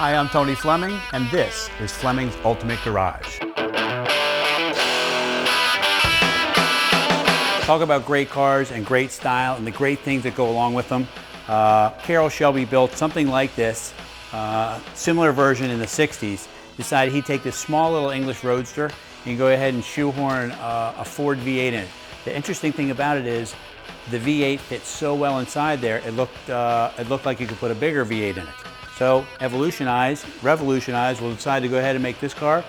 Hi, I'm Tony Fleming, and this is Fleming's Ultimate Garage. Talk about great cars and great style and the great things that go along with them. Carroll Shelby built something like this, similar version in the 60s. Decided he'd take this small little English roadster and go ahead and shoehorn a Ford V8 in it. The interesting thing about it is the V8 fits so well inside there, it looked like you could put a bigger V8 in it. So revolutionized, we'll decide to go ahead and make this car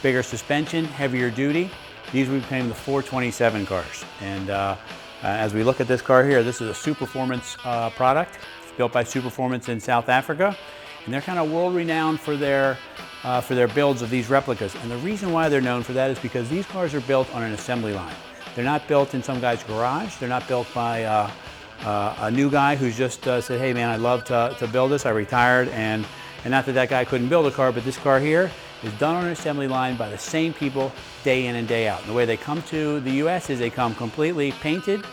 bigger suspension, heavier duty. These we became the 427 cars. And as we look at this car here, this is a Superformance product. It's built by Superformance in South Africa. And they're kind of world renowned for their builds of these replicas. And the reason why they're known for that is because these cars are built on an assembly line. They're not built in some guy's garage. They're not built by a new guy who's just said, hey man, I'd love to build this. I retired, and not that that guy couldn't build a car, but this car here is done on an assembly line by the same people day in and day out. And the way they come to the US is they come completely painted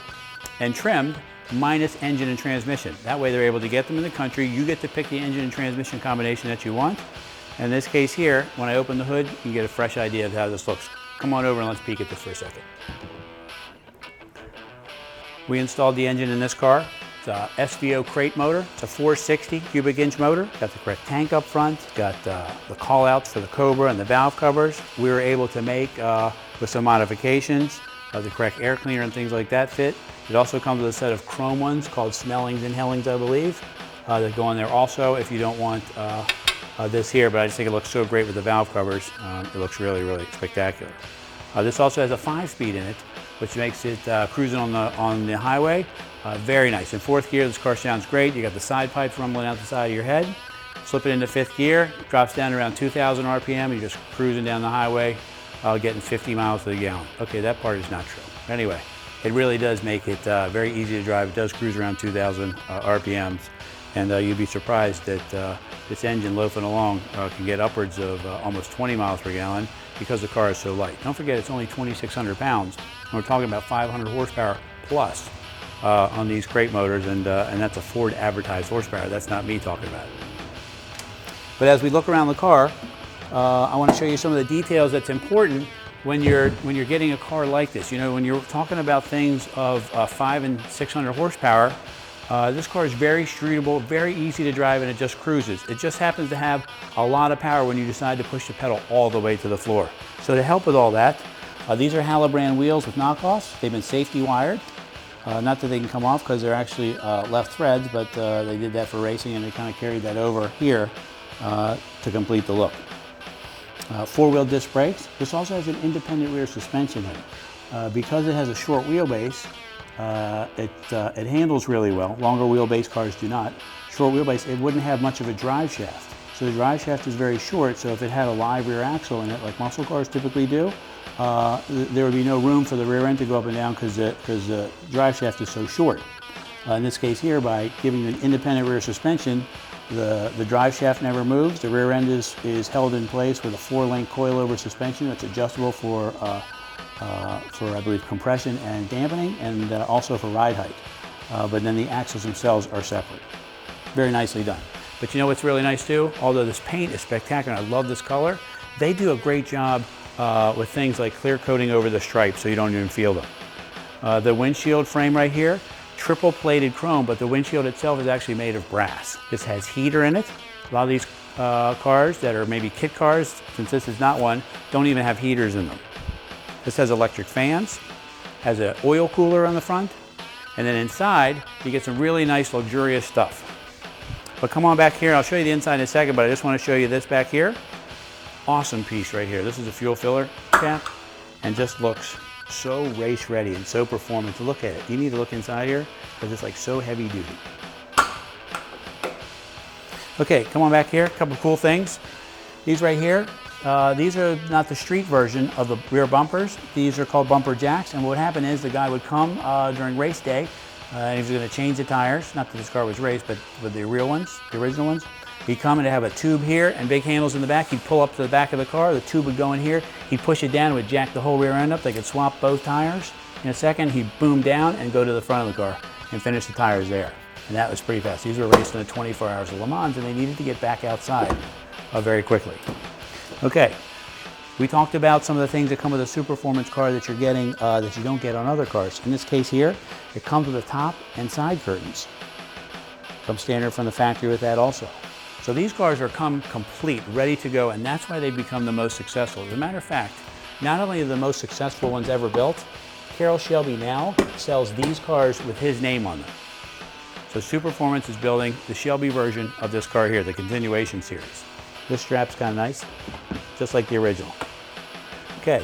and trimmed, minus engine and transmission. That way they're able to get them in the country. You get to pick the engine and transmission combination that you want. In this case here, when I open the hood, you get a fresh idea of how this looks. Come on over and let's peek at this for a second. We installed the engine in this car. It's a SVO crate motor. It's a 460 cubic inch motor. Got the correct tank up front. Got the call outs for the Cobra and the valve covers. We were able to make, with some modifications, the correct air cleaner and things like that fit. It also comes with a set of chrome ones called Snellings and Hellings, I believe, that go in there also if you don't want this here, but I just think it looks so great with the valve covers. It looks really, really spectacular. This also has a 5-speed in it, which makes it cruising on the highway very nice. In 4th gear, this car sounds great. You got the side pipes rumbling out the side of your head. Slip it into 5th gear, drops down to around 2,000 RPM. You're just cruising down the highway, getting 50 miles to the gallon. Okay, that part is not true. Anyway, it really does make it very easy to drive. It does cruise around 2,000 RPMs, and you'd be surprised that this engine loafing along can get upwards of almost 20 miles per gallon because the car is so light. Don't forget, it's only 2,600 pounds, and we're talking about 500 horsepower plus on these crate motors, and that's a Ford advertised horsepower. That's not me talking about it. But as we look around the car, I want to show you some of the details that's important when you're getting a car like this. You know, when you're talking about things of 500 and 600 horsepower, this car is very streetable, very easy to drive, and it just cruises. It just happens to have a lot of power when you decide to push the pedal all the way to the floor. So to help with all that, these are Hallibrand wheels with knockoffs. They've been safety wired. Not that they can come off because they're actually left threads, but they did that for racing, and they kind of carried that over here to complete the look. 4-wheel disc brakes. This also has an independent rear suspension in it. Because it has a short wheelbase, it handles really well. Longer wheelbase cars do not. Short wheelbase, it wouldn't have much of a drive shaft. So the drive shaft is very short, so if it had a live rear axle in it, like muscle cars typically do, there would be no room for the rear end to go up and down because the drive shaft is so short. In this case here, by giving you an independent rear suspension, the drive shaft never moves. The rear end is held in place with a 4-link coilover suspension that's adjustable for I believe, compression and dampening, and also for ride height. But then the axles themselves are separate. Very nicely done. But you know what's really nice too? Although this paint is spectacular, I love this color, they do a great job with things like clear coating over the stripes so you don't even feel them. The windshield frame right here, triple plated chrome, but the windshield itself is actually made of brass. This has heater in it. A lot of these cars that are maybe kit cars, since this is not one, don't even have heaters in them. This has electric fans, has an oil cooler on the front, and then inside you get some really nice luxurious stuff. But come on back here, I'll show you the inside in a second, but I just want to show you this back here. Awesome piece right here. This is a fuel filler cap, and just looks so race ready and so performant. Look at it. You need to look inside here because it's like so heavy duty. Okay, come on back here. A couple cool things. These right here, these are not the street version of the rear bumpers. These are called bumper jacks, and what would happen is the guy would come during race day, and he was going to change the tires. Not that this car was raced, but with the real ones, the original ones. He'd come and have a tube here and big handles in the back. He'd pull up to the back of the car. The tube would go in here. He'd push it down and would jack the whole rear end up. They could swap both tires. In a second, he'd boom down and go to the front of the car and finish the tires there. And that was pretty fast. These were raced in the 24 Hours of Le Mans, and they needed to get back outside. very quickly. Okay, we talked about some of the things that come with a Superformance car that you're getting that you don't get on other cars. In this case here, it comes with the top and side curtains. Comes standard from the factory with that also. So these cars are come complete, ready to go, and that's why they've become the most successful. As a matter of fact, not only are the most successful ones ever built, Carroll Shelby now sells these cars with his name on them. So Superformance is building the Shelby version of this car here, the continuation series. This strap's kind of nice, just like the original. Okay,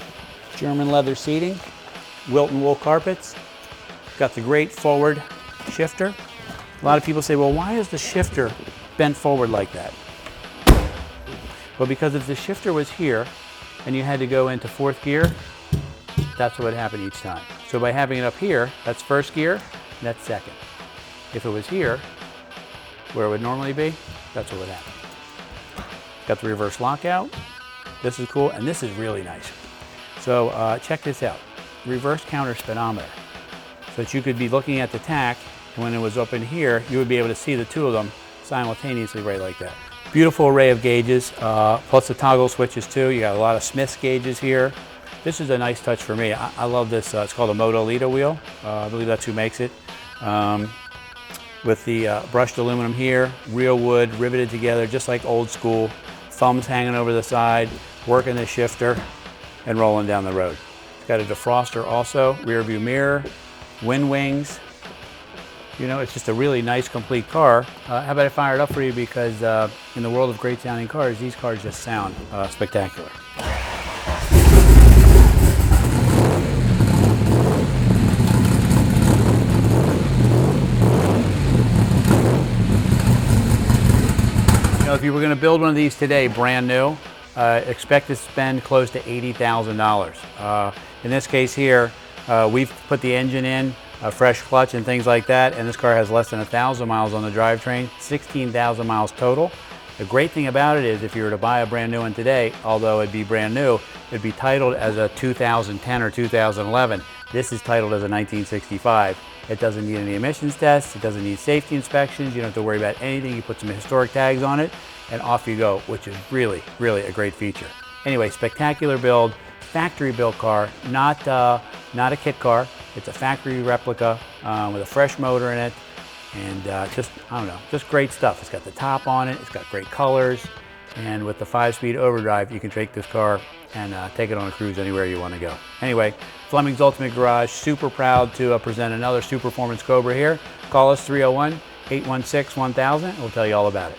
German leather seating, Wilton wool carpets, got the great forward shifter. A lot of people say, well, why is the shifter bent forward like that? Well, because if the shifter was here and you had to go into fourth gear, that's what would happen each time. So by having it up here, that's first gear, and that's second. If it was here, where it would normally be, that's what would happen. Got the reverse lockout. This is cool, and this is really nice. So check this out. Reverse counter speedometer. So that you could be looking at the tack, and when it was up in here, you would be able to see the two of them simultaneously right like that. Beautiful array of gauges, plus the toggle switches too. You got a lot of Smith's gauges here. This is a nice touch for me. I love this. It's called a Moto-Lita wheel. I believe that's who makes it. With the brushed aluminum here, real wood, riveted together, just like old school. Thumbs hanging over the side, working the shifter, and rolling down the road. It's got a defroster also, rear view mirror, wind wings. You know, it's just a really nice, complete car. How about I fire it up for you, because in the world of great sounding cars, these cars just sound spectacular. You know, if you were going to build one of these today, brand new, expect to spend close to $80,000. In this case here, we've put the engine in, a fresh clutch and things like that, and this car has less than 1,000 miles on the drivetrain, 16,000 miles total. The great thing about it is if you were to buy a brand new one today, although it'd be brand new, it'd be titled as a 2010 or 2011. This is titled as a 1965. It doesn't need any emissions tests, it doesn't need safety inspections, you don't have to worry about anything. You put some historic tags on it and off you go, which is really, really a great feature. Anyway, spectacular build, factory built car, not a kit car. It's a factory replica with a fresh motor in it, and just, I don't know, just great stuff. It's got the top on it, it's got great colors, and with the 5-speed overdrive, you can take this car and take it on a cruise anywhere you want to go. Anyway, Fleming's Ultimate Garage, super proud to present another Superformance Cobra here. Call us 301-816-1000, we'll tell you all about it.